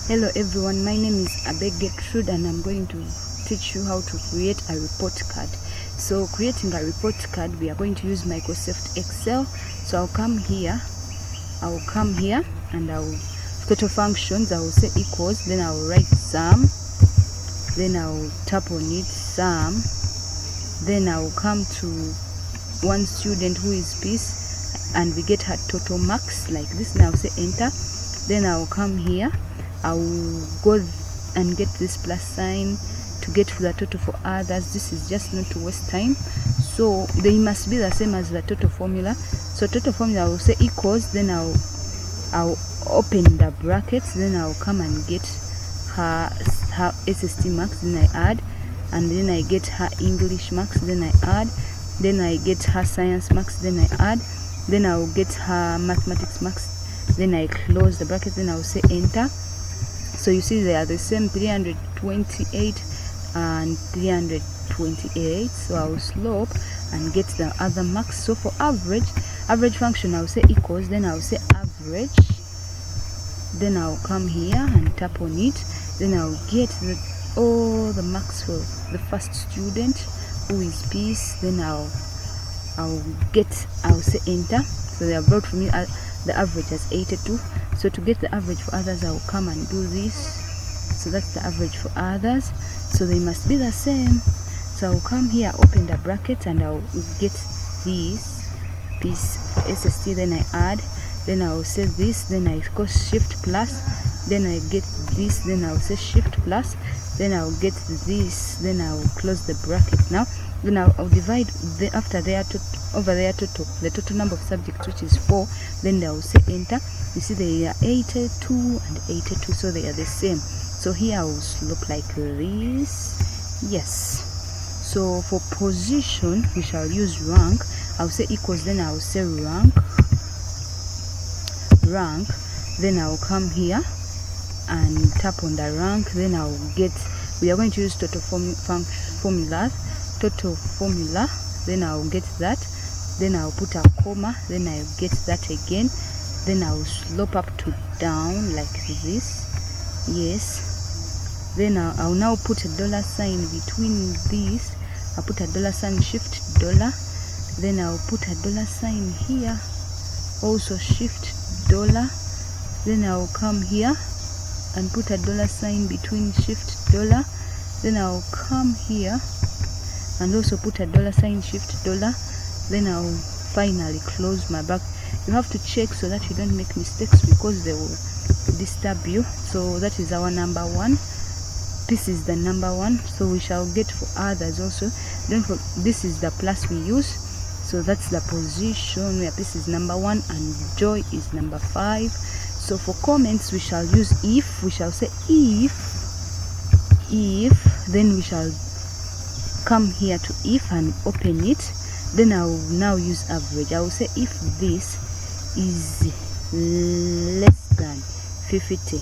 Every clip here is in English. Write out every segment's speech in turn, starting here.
Hello everyone, my name is Abbey Gertrude and I'm going to teach you how to create a report card. So creating a report card, we are going to use Microsoft Excel. So I'll come here and I'll go to functions, I will say equals, then I'll write sum, then I'll tap on it, sum, then I'll come to one student who is peace and we get her total marks like this. Now I'll say enter, then I'll come here, I will go and get this plus sign to get the total for others. This is just not to waste time, so they must be the same as the total formula. So total formula I will say equals, then I'll open the brackets, then I'll come and get her SST marks, then I add, and then I get her English marks, then I add, then I get her science marks, then I add, then I'll get her mathematics marks, then I close the bracket, then I'll say enter. So you see they are the same, 328 and 328. So I'll slope and get the other marks. So for average function, I'll say equals, then I'll say average, then I'll come here and tap on it, then I'll get all the marks for the first student who is peace, then I'll say enter. So they have brought for me the average as 82. So to get the average for others, I will come and do this. So that's the average for others, so they must be the same. So I'll come here, open the bracket, and I'll get this piece for SST, then I add, then I'll say this, then I go shift plus, then I get this, then I'll say shift plus, then I'll get this, then I'll close the bracket. Now then I'll divide after there over there the total number of subjects, which is 4, then I'll say enter. You see they are 82 and 82, so they are the same. So here I will look like this. Yes. So for position we shall use rank. I'll say equals, then I'll say rank, then I'll come here and tap on the rank, then I'll get, we are going to use total formula, then I'll get that, then I'll put a comma, then I'll get that again, then I'll slope up to down like this. Yes. Then I'll now put a dollar sign between these. I'll put a dollar sign, shift dollar, then I'll put a dollar sign here, also shift dollar, then I'll come here and put a dollar sign between shift dollar, then I'll come here and also put a dollar sign, shift dollar, then I'll finally close my back. You have to check so that you don't make mistakes, because they will disturb you. So that is our number 1. This is the number 1. So we shall get for others also. Don't forget, this is the plus we use. So that's the position where this is number 1 and joy is number 5. So for comments we shall use if. We shall say if, then we shall come here to if and open it. Then I will now use average. I will say if this is less than 50,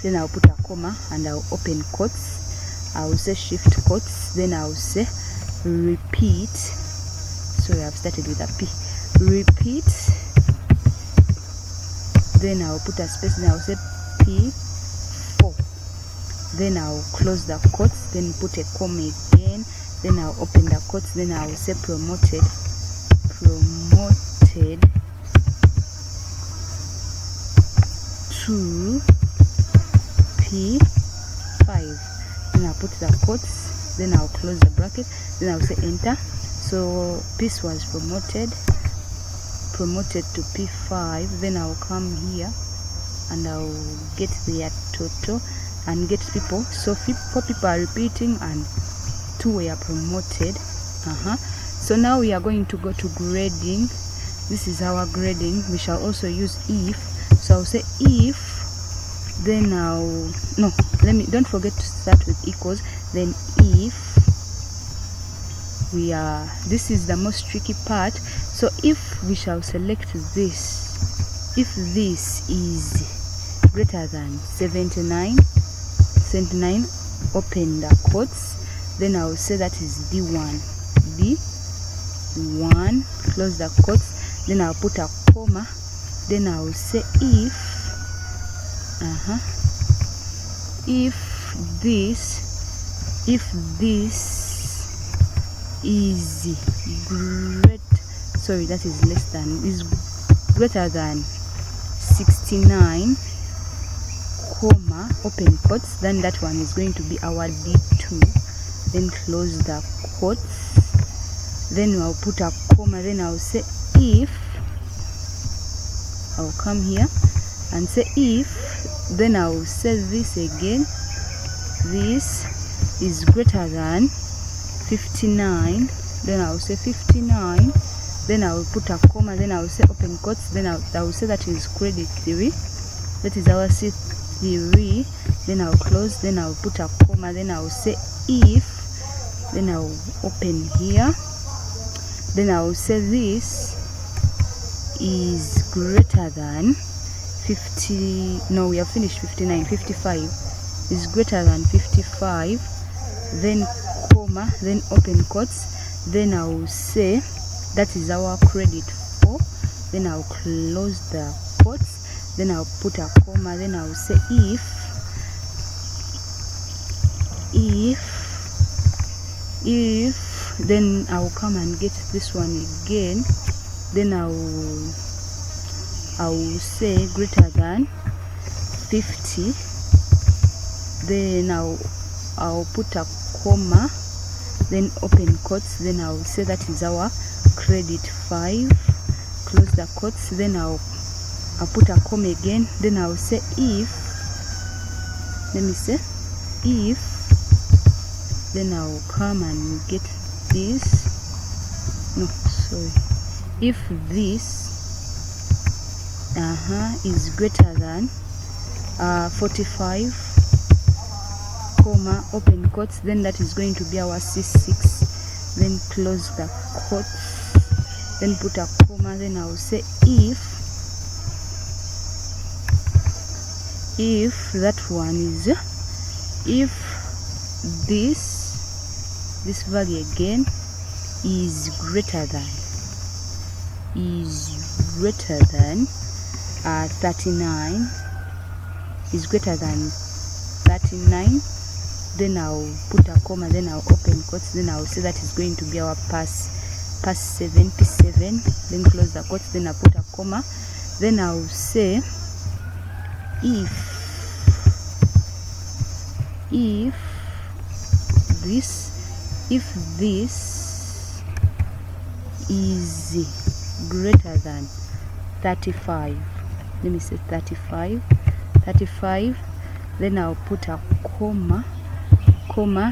then I'll put a comma and I'll open quotes. I will say shift quotes, then I will say repeat. Sorry, I've started with a P. Repeat, then I'll put a space, then I'll say P4, then I'll close the quotes, then put a comma again, then I'll open the quotes, then I'll say promoted to P5, then I'll put the quotes, then I'll close the bracket, then I'll say enter. So peace was promoted to P5, then I'll come here and I'll get their total and get people. So 4 people are repeating and 2 were promoted. So now we are going to go to grading. This is our grading. We shall also use if. So I'll say if, then don't forget to start with equals, then if this is the most tricky part. So if we shall select this, if this is greater than 79, open the quotes, then I will say that is D1, close the quotes, then I'll put a comma, then I will say if if this is greater than 69, comma, open quotes, then that one is going to be our D2. Then close the quotes, then I'll put a comma, then I'll say if, I'll come here and say if, then I'll say this again, this is greater than 59, then I'll say 59, then I'll put a comma, then I'll say open quotes, then I'll say that is credit theory, that is our C theory, then I'll close, then I'll put a comma, then I'll say if, then I'll open here, then I'll say this is greater than 50, no, we have finished 59, 55 is greater than 55, then comma, then open quotes, then I'll say that is our credit 4, then I'll close the quotes, then I'll put a comma, then I'll say if, then I'll come and get this one again, then I'll say greater than 50, then I'll put a comma, then open quotes, then I'll say that is our credit 5, close the quotes, then I'll put a comma again, then I'll say if, then I'll come and get this, if this is greater than 45, comma, open quotes, then that is going to be our C6, then close the quotes, then put a comma, then I'll say if that one is, if this value again is greater than 39, is greater than 39, then I'll put a comma, then I'll open quotes, then I'll say that is going to be our pass 77, then close the quotes, then I'll put a comma, then I'll say if this is greater than 35, let me say 35, then I'll put a comma,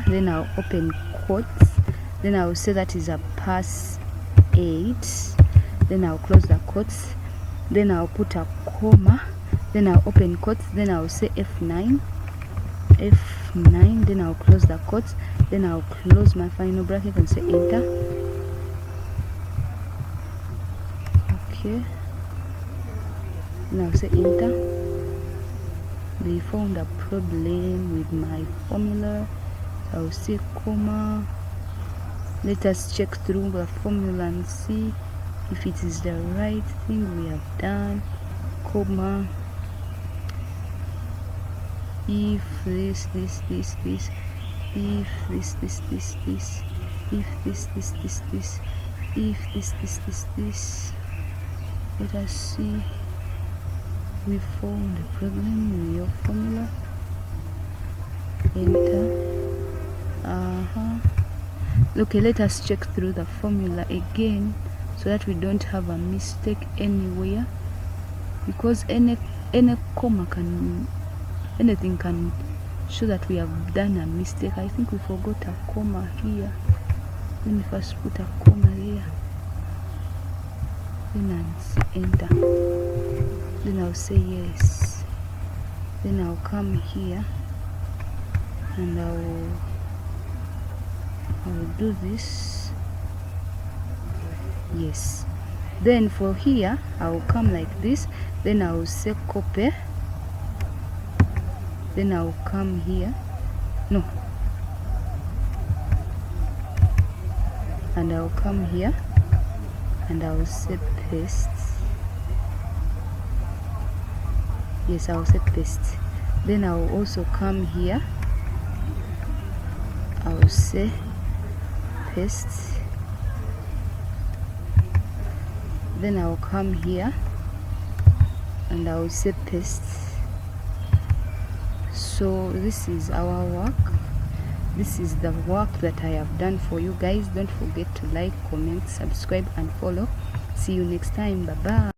then I'll open quotes, then I'll say that is a pass 8, then I'll close the quotes, then I'll put a comma, then I'll open quotes, then I'll say F9, then I'll close the quotes, then I'll close my final bracket and say enter. Okay, now say enter. They found a problem with my formula. I'll say comma. Let us check through the formula and see if it is the right thing we have done, comma, if this, if this, if this, if this. Let us see. We found a problem with your formula. Enter. Okay, let us check through the formula again so that we don't have a mistake anywhere, because any comma can, anything can show that we have done a mistake. I think we forgot a comma here. Let me first put a comma there, then I'll say enter, then I'll say yes, then I'll come here and I'll do this, yes. Then for here I'll come like this, then I'll say copy, then I'll come here, no, and I'll come here and I'll say paste, yes, I'll say paste. Then I will also come here, I will say paste. Then I will come here and I will say paste. So this is our work. This is the work that I have done for you guys. Don't forget to like, comment, subscribe and follow. See you next time. Bye bye.